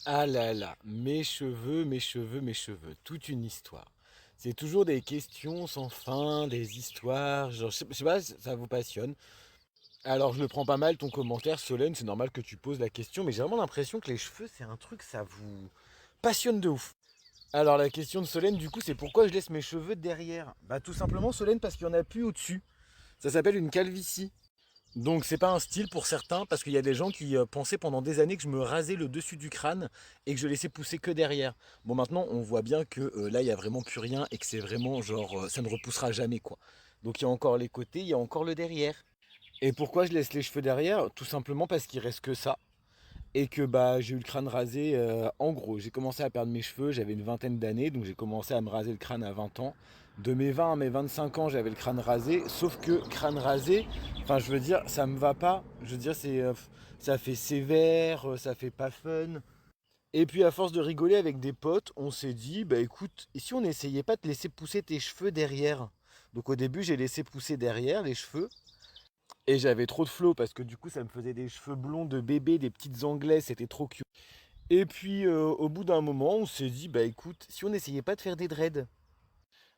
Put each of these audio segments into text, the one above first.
Ah là là, mes cheveux, mes cheveux, mes cheveux, toute une histoire. C'est toujours des questions sans fin, des histoires, genre, je sais pas, ça vous passionne. Alors je le prends pas mal ton commentaire, Solène, c'est normal que tu poses la question, mais j'ai vraiment l'impression que les cheveux, c'est un truc, ça vous passionne de ouf. Alors la question de Solène, du coup, c'est pourquoi je laisse mes cheveux derrière? Bah tout simplement, Solène, parce qu'il y en a plus au-dessus. Ça s'appelle une calvitie. Donc c'est pas un style pour certains parce qu'il y a des gens qui pensaient pendant des années que je me rasais le dessus du crâne et que je laissais pousser que derrière. Bon maintenant on voit bien que là il y a vraiment plus rien et que c'est vraiment genre ça ne repoussera jamais quoi. Donc il y a encore les côtés, il y a encore le derrière. Et pourquoi je laisse les cheveux derrière? Tout simplement parce qu'il reste que ça et que bah j'ai eu le crâne rasé en gros. J'ai commencé à perdre mes cheveux, j'avais une vingtaine d'années, donc j'ai commencé à me raser le crâne à 20 ans. De mes 20 à mes 25 ans, j'avais le crâne rasé, sauf que crâne rasé, enfin je veux dire, ça me va pas. Je veux dire, ça fait sévère, ça fait pas fun. Et puis à force de rigoler avec des potes, on s'est dit, bah écoute, et si on n'essayait pas de laisser pousser tes cheveux derrière? Donc au début, j'ai laissé pousser derrière les cheveux. Et j'avais trop de flow parce que du coup ça me faisait des cheveux blonds de bébé, des petites anglaises, c'était trop cute. Et puis au bout d'un moment on s'est dit bah écoute, si on n'essayait pas de faire des dreads.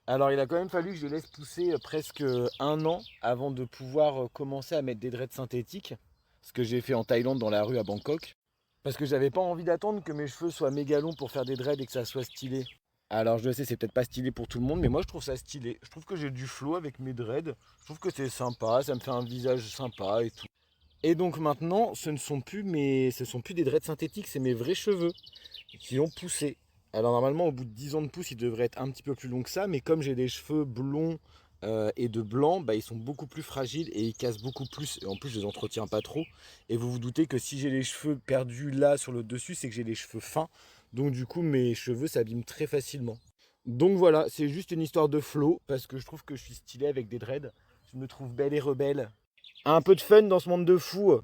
Alors il a quand même fallu que je laisse pousser presque un an avant de pouvoir commencer à mettre des dreads synthétiques. Ce que j'ai fait en Thaïlande dans la rue à Bangkok. Parce que j'avais pas envie d'attendre que mes cheveux soient méga longs pour faire des dreads et que ça soit stylé. Alors je sais, c'est peut-être pas stylé pour tout le monde, mais moi je trouve ça stylé. Je trouve que j'ai du flow avec mes dreads. Je trouve que c'est sympa, ça me fait un visage sympa et tout. Et donc maintenant, ce sont plus des dreads synthétiques, c'est mes vrais cheveux qui ont poussé. Alors normalement, au bout de 10 ans de pouce, ils devraient être un petit peu plus longs que ça, mais comme j'ai des cheveux blonds et de blanc, bah, ils sont beaucoup plus fragiles et ils cassent beaucoup plus. Et en plus, je les entretiens pas trop. Et vous vous doutez que si j'ai les cheveux perdus là sur le dessus, c'est que j'ai les cheveux fins. Donc du coup, mes cheveux s'abîment très facilement. Donc voilà, c'est juste une histoire de flow, parce que je trouve que je suis stylé avec des dreads. Je me trouve belle et rebelle. Un peu de fun dans ce monde de fous.